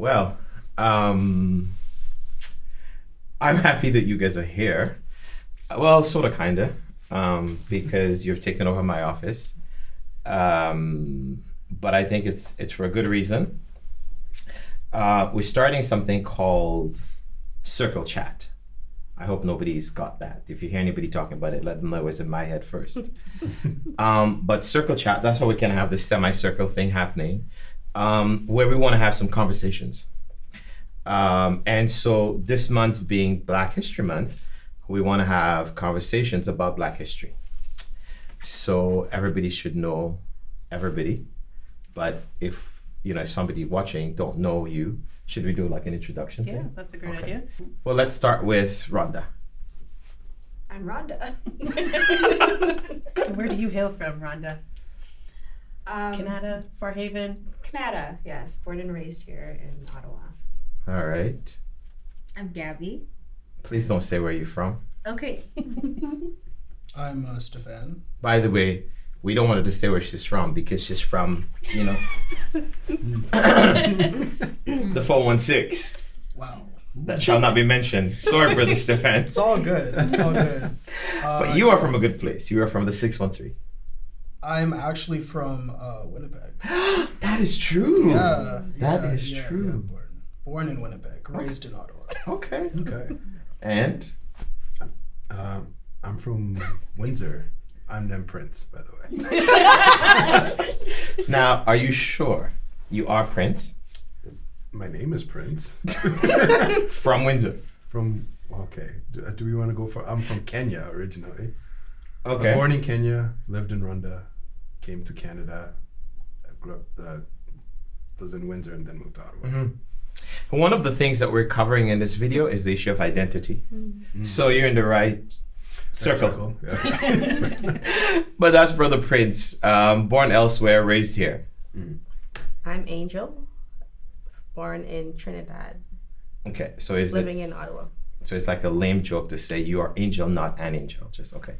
Well, I'm happy that you guys are here. Well, sort of, kind of, because you've taken over my office. But I think it's for a good reason. We're starting something called Circle Chat. I hope nobody's got that. If you hear anybody talking about it, let them know it was in my head first. But Circle Chat, that's how we can have this semicircle thing happening, where we want to have some conversations. And so this month being Black History Month, we want to have conversations about Black history. So everybody should know everybody. But if somebody watching don't know you, should we do like an introduction Yeah, thing? that's a great idea. Well, let's start with Rhonda. I'm Rhonda. Where do you hail from, Rhonda? Canada, Fairhaven? Canada, yes. Born and raised here in Ottawa. All right. I'm Gabby. Please don't say where you're from. Okay. I'm Stefan. By the way, we don't want her to say where she's from because she's from, the 416. Wow. That shall not be mentioned. Sorry, Brother Stefan. It's all good. It's all good. But you are from a good place. You are from the 613. I'm actually from Winnipeg. That is true. Yeah. That is yeah, true. Yeah, born in Winnipeg, raised in Ottawa. Okay. Okay. And? I'm from Windsor. I'm them Prince, by the way. Now, are you sure you are Prince? My name is Prince. From Windsor. Okay. Do we want to go for? I'm from Kenya originally. I Okay. was born in Kenya, lived in Rwanda, came to Canada, grew up, was in Windsor, and then moved to Ottawa. Mm-hmm. One of the things that we're covering in this video is the issue of identity. So you're in the right circle. Yeah. But that's Brother Prince, born elsewhere, raised here. I'm Angel. Born in Trinidad. Okay, so Living in Ottawa. So it's like a lame joke to say you are Angel, not an angel. Just okay.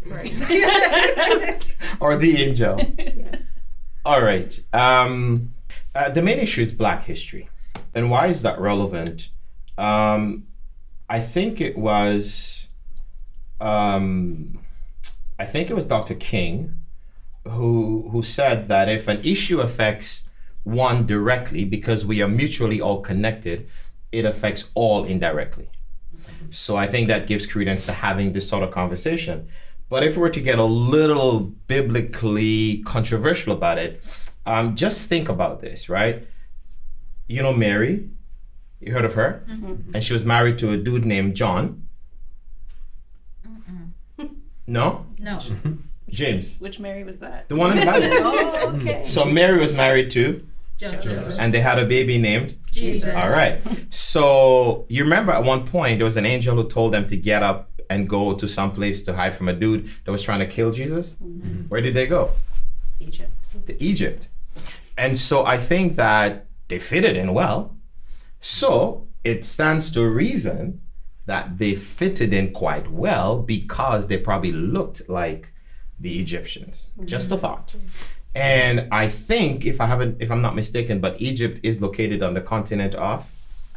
Right. Or the angel. Yes. All right. The main issue is Black history. And why is that relevant? I think it was Dr. King who said that if an issue affects one directly, because we are mutually all connected, it affects all indirectly. So I think that gives credence to having this sort of conversation. But if we were to get a little biblically controversial about it, just think about this, right? You know Mary? You heard of her? Mm-hmm. And she was married to a dude named John. No? No. James. Which Mary was that? The one in the Bible. Oh, okay. So Mary was married to, Joseph. and they had a baby named? Jesus. All right. So you remember at one point there was an angel who told them to get up and go to some place to hide from a dude that was trying to kill Jesus? Where did they go? Egypt. To Egypt. And so I think that they fitted in well. So it stands to reason that they fitted in quite well because they probably looked like the Egyptians. Just a thought. And I think, if I'm not mistaken, but Egypt is located on the continent of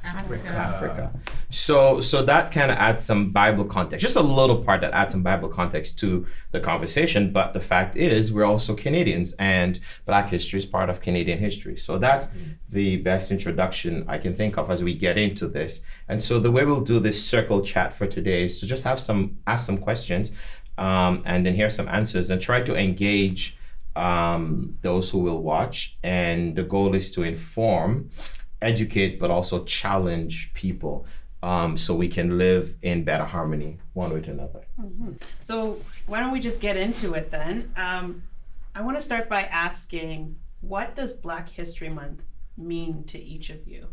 Africa. So that kind of adds some Bible context, just a little part that adds some Bible context to the conversation. But the fact is, we're also Canadians, and Black history is part of Canadian history. So that's the best introduction I can think of as we get into this. And so the way we'll do this circle chat for today is to just ask some questions, and then hear some answers, and try to engage those who will watch. And the goal is to inform, educate, but also challenge people, so we can live in better harmony one with another. So why don't we just get into it then? I want to start by asking, what does Black History Month mean to each of you?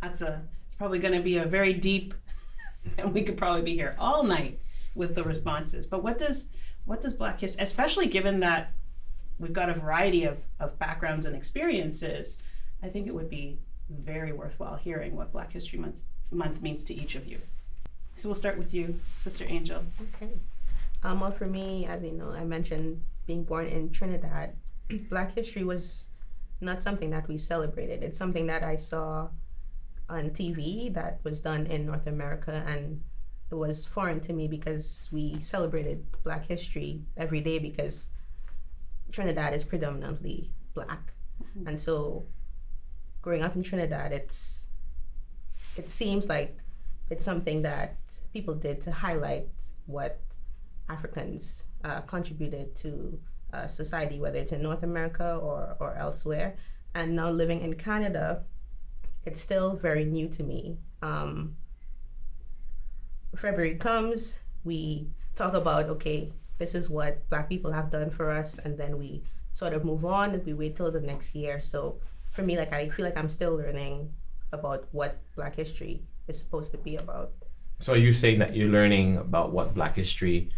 It's probably going to be a very deep, and we could probably be here all night with the responses. But what does Black history, especially given that we've got a variety of backgrounds and experiences, I think it would be very worthwhile hearing what Black History Month means to each of you. So we'll start with you, Sister Angel. Okay. Well, for me, as you know, I mentioned being born in Trinidad. Black history was not something that we celebrated. It's something that I saw on TV that was done in North America, and it was foreign to me because we celebrated Black history every day because Trinidad is predominantly Black. And so growing up in Trinidad, it seems like it's something that people did to highlight what Africans contributed to society, whether it's in North America or elsewhere. And now living in Canada, it's still very new to me. February comes, we talk about, okay, this is what Black people have done for us, and then we sort of move on and we wait till the next year. So for me, like, I feel like I'm still learning about what Black history is supposed to be about. So you're saying that you're learning about what Black history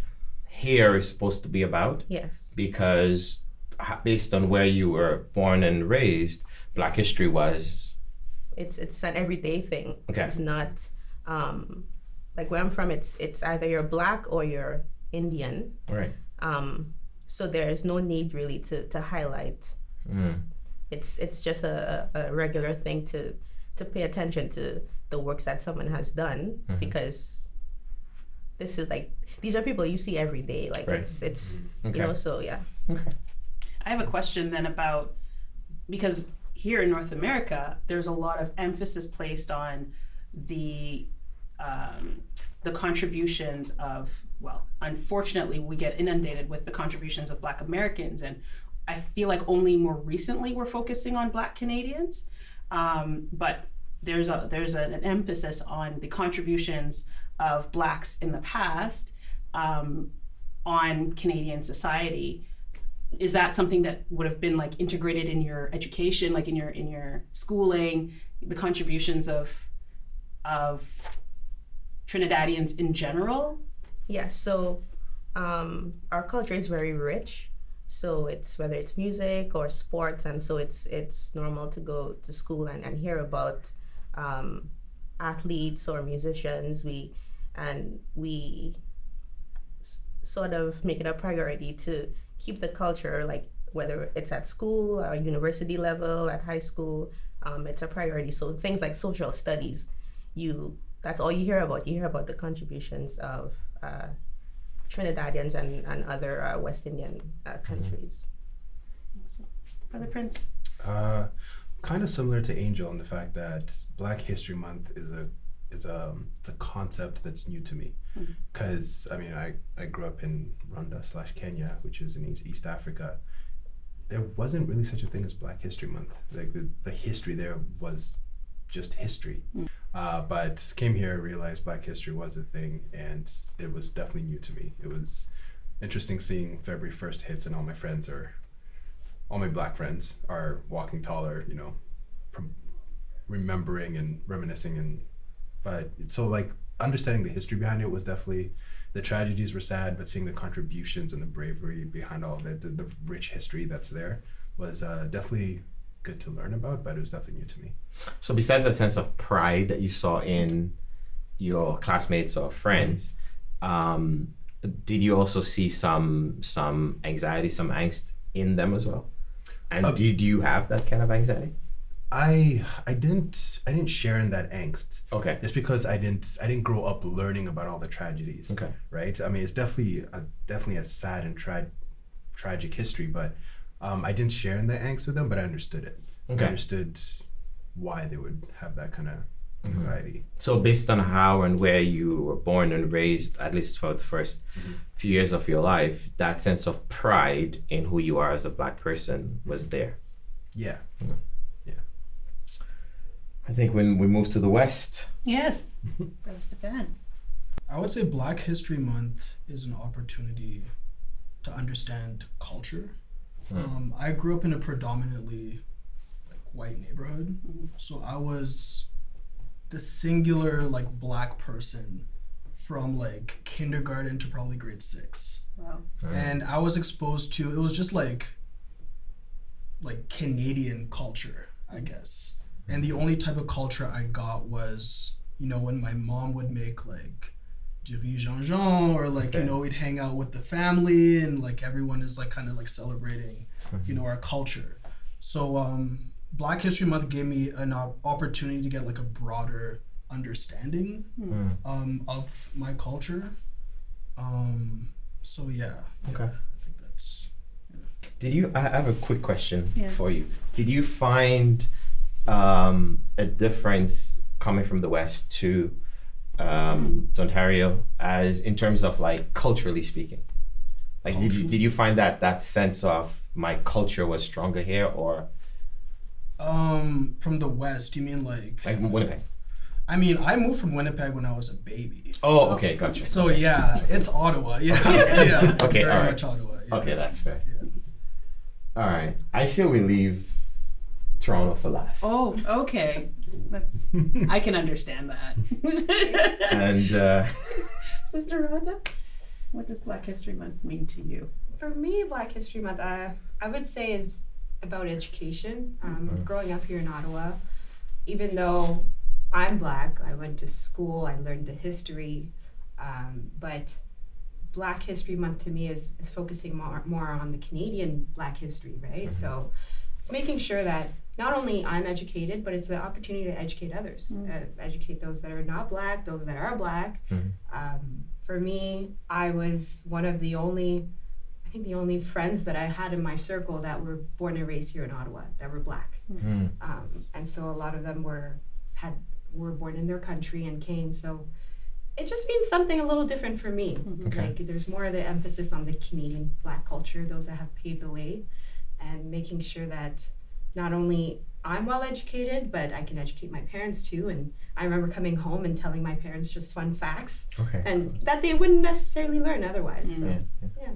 here is supposed to be about? Yes. Because based on where you were born and raised, Black history was... It's an everyday thing. Okay. It's not, like where I'm from, it's either you're Black or you're Indian. Right. So there's no need really to highlight. It's just a regular thing to pay attention to the works that someone has done, because this is like, these are people you see every day. Like, right. it's Okay. you know, so yeah. Okay. I have a question then about, because here in North America, there's a lot of emphasis placed on the contributions of, well, unfortunately, we get inundated with the contributions of Black Americans, and I feel like only more recently we're focusing on Black Canadians, but there's an emphasis on the contributions of Blacks in the past on Canadian society. Is that something that would have been like integrated in your education, like in your schooling, the contributions of Trinidadians in general? Yes, so our culture is very rich. So it's whether it's music or sports, and so it's normal to go to school and hear about athletes or musicians. We sort of make it a priority to keep the culture, like whether it's at school or university level, at high school, it's a priority. So things like social studies, that's all you hear about. You hear about the contributions of Trinidadians and other West Indian countries. Brother Prince? Kind of similar to Angel in the fact that Black History Month is a concept that's new to me, because I mean I grew up in Rwanda/Kenya, which is in East Africa. There wasn't really such a thing as Black History Month. Like the history there was just history. But came here, realized Black history was a thing, and it was definitely new to me. It was interesting seeing February 1st hits and all my Black friends are walking taller, you know, remembering and reminiscing, but so like understanding the history behind it was definitely, the tragedies were sad, but seeing the contributions and the bravery behind all of it, the rich history that's there was definitely good to learn about, but it was definitely new to me. So besides the sense of pride that you saw in your classmates or friends, did you also see some anxiety, some angst in them as well? And did you have that kind of anxiety? I didn't share in that angst. Okay. Just because I didn't grow up learning about all the tragedies. Okay. Right? I mean, it's definitely a sad and tragic history, but I didn't share in the angst with them, but I understood it. Okay. I understood why they would have that kind of anxiety. So based on how and where you were born and raised, at least for the first few years of your life, that sense of pride in who you are as a Black person was there. Yeah. I think when we move to the West. Yes. Brother Stefan. I would say Black History Month is an opportunity to understand culture. I grew up in a predominantly like white neighborhood, so I was the singular like Black person from like kindergarten to probably grade 6. Wow. And I was exposed to, it was just like Canadian culture, I guess. And the only type of culture I got was, you know, when my mom would make like Jerry Jean Jean, or like, you know, we'd hang out with the family and like everyone is like kind of like celebrating, you know, our culture. So Black History Month gave me an opportunity to get like a broader understanding of my culture. So yeah. Okay. I think that's. I have a quick question Yeah. for you. Did you find a difference coming from the West to Ontario as in terms of like culturally speaking? Like did you find that sense of my culture was stronger here or From the West, you mean like Winnipeg? I mean, I moved from Winnipeg when I was a baby. Oh, okay, gotcha. So yeah, it's Ottawa. Yeah, yeah. It's Okay, very all right. much Ottawa. Yeah. Okay, that's fair. Yeah. All right. I say we leave Toronto for last. Oh, okay. That's I can understand that. And Sister Rhonda, what does Black History Month mean to you? For me, Black History Month, I would say is about education. Growing up here in Ottawa, even though I'm Black, I went to school, I learned the history, but Black History Month to me is focusing more on the Canadian Black history, right? So it's making sure that not only I'm educated, but it's an opportunity to educate others, educate those that are not Black, those that are Black. For me, I was one of the only friends that I had in my circle that were born and raised here in Ottawa that were Black. And so a lot of them were born in their country and came. So it just means something a little different for me. Okay. Like there's more of the emphasis on the Canadian Black culture, those that have paved the way, and making sure that not only I'm well educated, but I can educate my parents too. And I remember coming home and telling my parents just fun facts, okay. and that they wouldn't necessarily learn otherwise. So, yeah.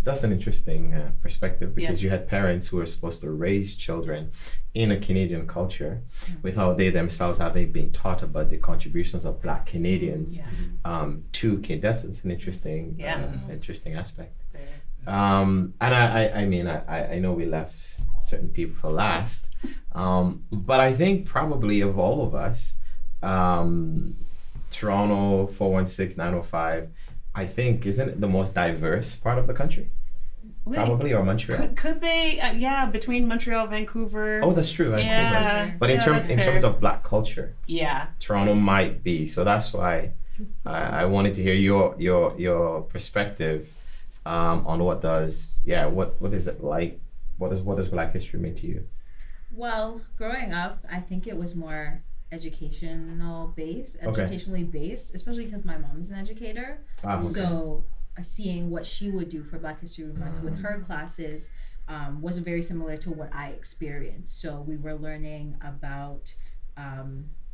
That's an interesting perspective because you had parents who were supposed to raise children in a Canadian culture without they themselves having been taught about the contributions of Black Canadians to Canada. That's an interesting, interesting aspect. And I mean, I know we left certain people for last, but I think probably of all of us, Toronto 416-905, I think, isn't it the most diverse part of the country? Wait, Probably, or Montreal. Could they? Between Montreal, Vancouver. Oh, that's true. Vancouver. Yeah, But in terms of Black culture, yeah, Toronto might be. So that's why I wanted to hear your perspective on what is it like? What does Black history mean to you? Well, growing up, I think it was more educationally based, especially because my mom's an educator. Okay. So seeing what she would do for Black History Month with her classes was very similar to what I experienced. So we were learning about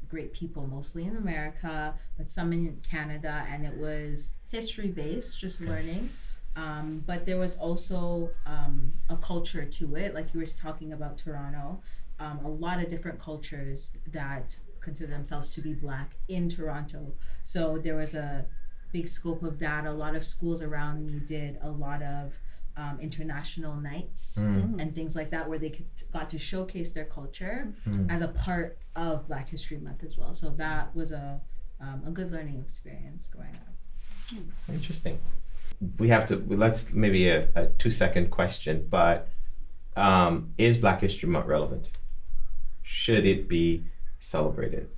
great people, mostly in America, but some in Canada, and it was history based, just learning. But there was also a culture to it, like you were talking about Toronto. A lot of different cultures that consider themselves to be Black in Toronto. So there was a big scope of that. A lot of schools around me did a lot of international nights and things like that, where they got to showcase their culture as a part of Black History Month as well. So that was a good learning experience growing up. Interesting. Let's maybe a 2-second question, but is Black History Month relevant? Should it be celebrated?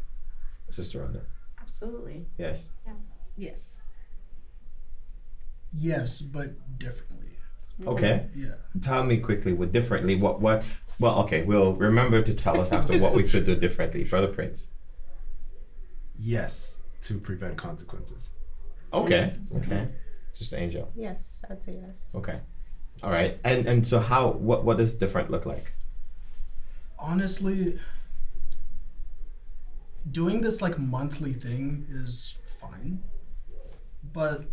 Sister Rhonda? Absolutely. Yes. Yes. Yes, but differently. Okay. Yeah. Tell me quickly what differently, what well, okay, we'll remember to tell us after what we could do differently. Brother Prince. Yes, to prevent consequences. Okay. Sister Angel. Yes, I'd say yes. Okay. All right. And so what does different look like? Honestly, doing this like monthly thing is fine, but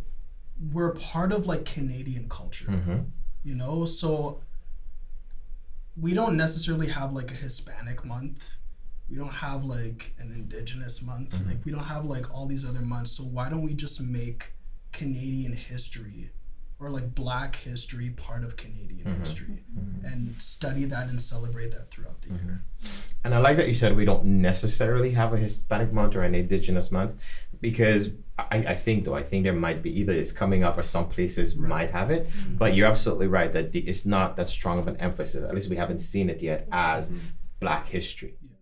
we're part of like Canadian culture, you know? So we don't necessarily have like a Hispanic month. We don't have like an Indigenous month. Like we don't have like all these other months. So why don't we just make Canadian history or like Black history part of Canadian history and study that and celebrate that throughout the year? And I like that you said we don't necessarily have a Hispanic month or an Indigenous month, because I think there might be either it's coming up or some places might have it, but you're absolutely right that it's not that strong of an emphasis. At least we haven't seen it yet as Black history.